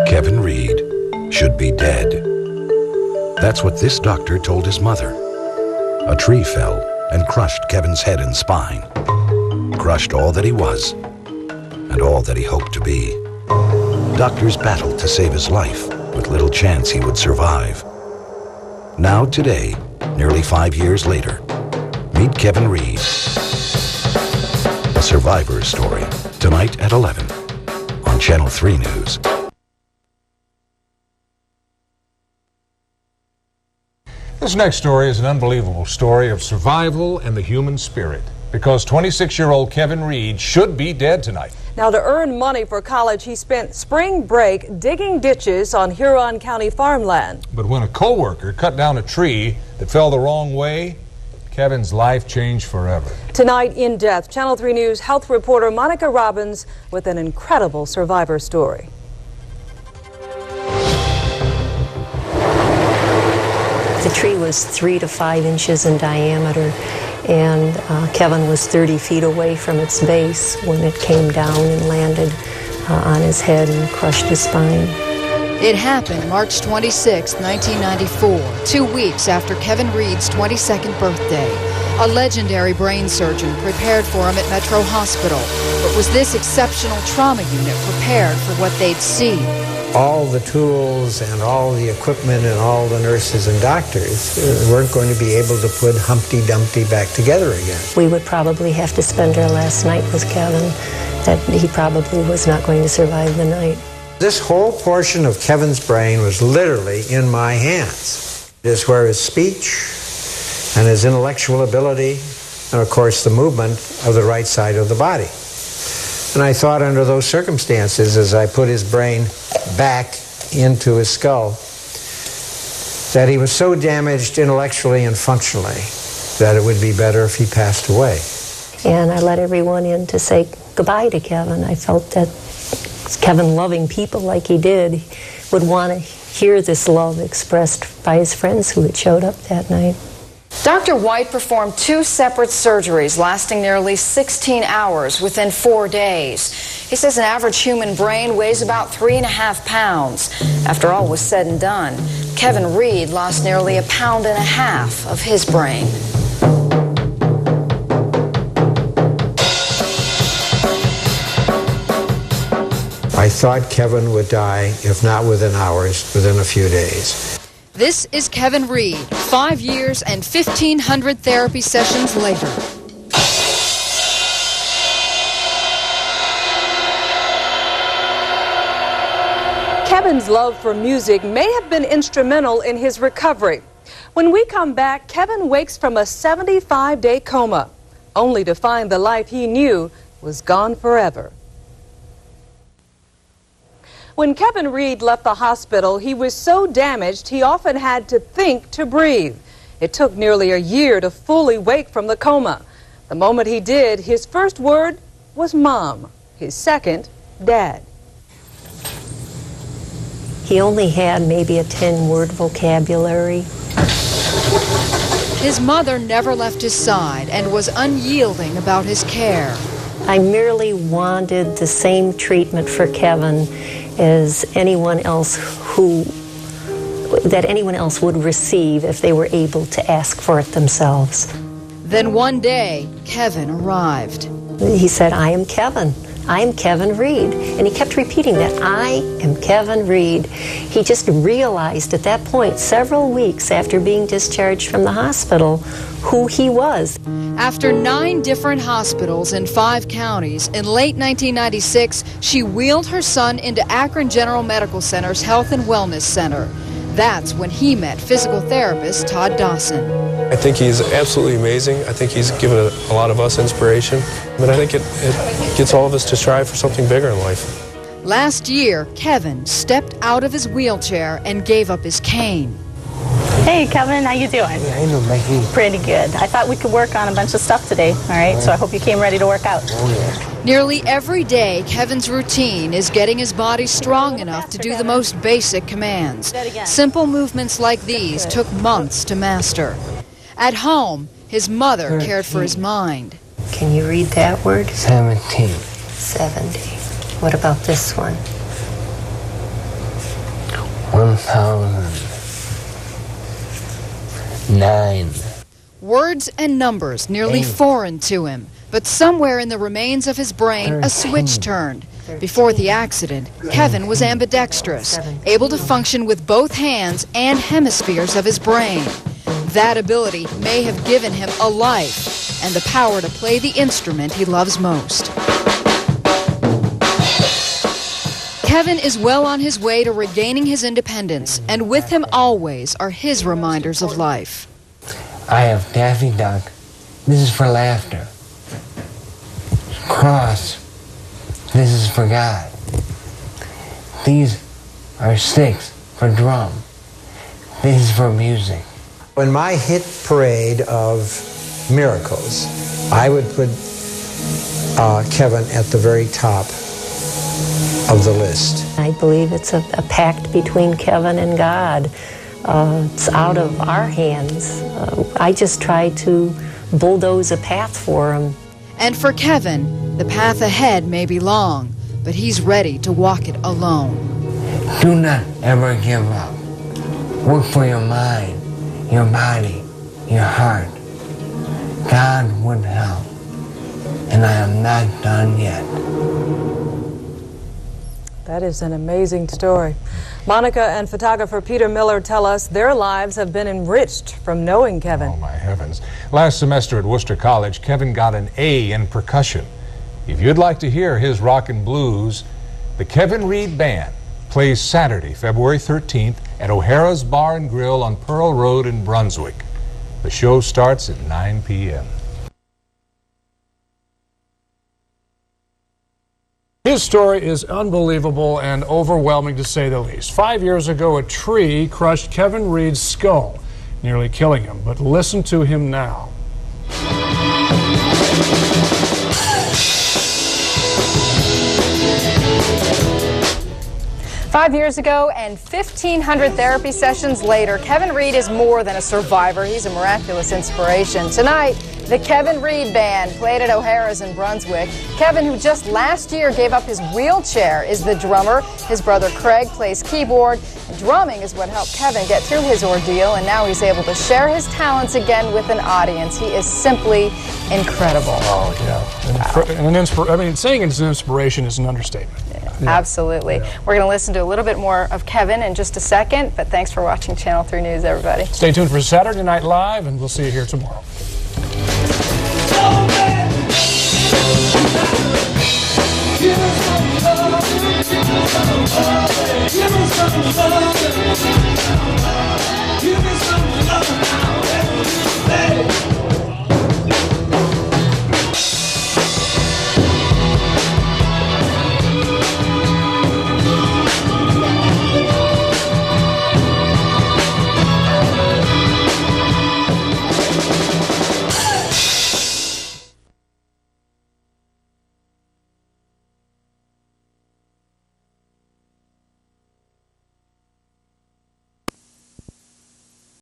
Kevin Reed should be dead. That's what this doctor told his mother. A tree fell and crushed Kevin's head and spine. Crushed all that he was and all that he hoped to be. Doctors battled to save his life with little chance he would survive. Now today, nearly 5 years later, meet Kevin Reed. A survivor's story, tonight at 11 on Channel 3 News. This next story is an unbelievable story of survival and the human spirit, because 26-year-old Kevin Reed should be dead tonight. Now, to earn money for college, he spent spring break digging ditches on Huron County farmland. But when a co-worker cut down a tree that fell the wrong way, Kevin's life changed forever. Tonight, In Depth, Channel 3 News health reporter Monica Robbins with an incredible survivor story. The tree was 3 to 5 inches in diameter, and Kevin was 30 feet away from its base when it came down and landed on his head and crushed his spine. It happened March 26, 1994, 2 weeks after Kevin Reed's 22nd birthday. A legendary brain surgeon prepared for him at Metro Hospital. But was this exceptional trauma unit prepared for what they'd see? All the tools and all the equipment and all the nurses and doctors weren't going to be able to put Humpty Dumpty back together again. We would probably have to spend our last night with Kevin, that he probably was not going to survive the night. This whole portion of Kevin's brain was literally in my hands. It is where his speech and his intellectual ability and, of course, the movement of the right side of the body. And I thought under those circumstances, as I put his brain back into his skull, that he was so damaged intellectually and functionally that it would be better if he passed away. And I let everyone in to say goodbye to Kevin. I felt that Kevin, loving people like he did, would want to hear this love expressed by his friends who had showed up that night. Dr. White performed 2 separate surgeries lasting nearly 16 hours within 4 days. He says an average human brain weighs about 3.5 pounds. After all was said and done, Kevin Reed lost nearly 1.5 pounds of his brain. I thought Kevin would die, if not within hours, within a few days. This is Kevin Reed, 5 years and 1,500 therapy sessions later. Kevin's love for music may have been instrumental in his recovery. When we come back, Kevin wakes from a 75-day coma, only to find the life he knew was gone forever. When Kevin Reed left the hospital, he was so damaged he often had to think to breathe. It took nearly a year to fully wake from the coma. The moment he did, his first word was Mom. His second, Dad. He only had maybe a 10-word vocabulary. His mother never left his side and was unyielding about his care. I merely wanted the same treatment for Kevin as anyone else that anyone else would receive if they were able to ask for it themselves. Then one day, Kevin arrived. He said, "I am Kevin. I am Kevin Reed." And he kept repeating that, "I am Kevin Reed." He just realized at that point, several weeks after being discharged from the hospital, who he was. After 9 different hospitals in 5 counties, in late 1996, she wheeled her son into Akron General Medical Center's Health and Wellness Center. That's when he met physical therapist Todd Dawson. I think he's absolutely amazing. I think he's given a lot of us inspiration. But I think it gets all of us to strive for something bigger in life. Last year, Kevin stepped out of his wheelchair and gave up his cane. Hey, Kevin, how you doing? Yeah, I know, Maggie. Pretty good. I thought we could work on a bunch of stuff today, all right? So I hope you came ready to work out. Oh, yeah. Nearly every day, Kevin's routine is getting his body strong enough to do the most basic commands. Simple movements like these took months to master. At home, his mother cared for his mind. Can you read that word? 17. 70. What about this one? 1009. Words and numbers nearly foreign to him, but somewhere in the remains of his brain, a switch turned. Before the accident, Kevin was ambidextrous, able to function with both hands and hemispheres of his brain. That ability may have given him a life and the power to play the instrument he loves most. Kevin is well on his way to regaining his independence, and with him always are his reminders of life. I have Daffy Duck. This is for laughter. Cross. This is for God. These are sticks for drum. This is for music. In my hit parade of miracles, I would put Kevin at the very top of the list. I believe it's a pact between Kevin and God. It's out of our hands. I just try to bulldoze a path for him. And for Kevin, the path ahead may be long, but he's ready to walk it alone. Do not ever give up. Work for your mind, your body, your heart. God would help. And I am not done yet. That is an amazing story. Monica and photographer Peter Miller tell us their lives have been enriched from knowing Kevin. Oh, my heavens. Last semester at Worcester College, Kevin got an A in percussion. If you'd like to hear his rock and blues, the Kevin Reed Band plays Saturday, February 13th at O'Hara's Bar and Grill on Pearl Road in Brunswick. The show starts at 9 p.m. His story is unbelievable and overwhelming, to say the least. 5 years ago, a tree crushed Kevin Reed's skull, nearly killing him. But listen to him now. 5 years ago and 1,500 therapy sessions later, Kevin Reed is more than a survivor. He's a miraculous inspiration. Tonight, the Kevin Reed Band played at O'Hara's in Brunswick. Kevin, who just last year gave up his wheelchair, is the drummer. His brother Craig plays keyboard. Drumming is what helped Kevin get through his ordeal, and now he's able to share his talents again with an audience. He is simply incredible. Oh, yeah. And saying it's an inspiration is an understatement. Yeah. Absolutely. Yeah. We're going to listen to a little bit more of Kevin in just a second, but thanks for watching Channel 3 News, everybody. Stay tuned for Saturday Night Live, and we'll see you here tomorrow. Give us some love.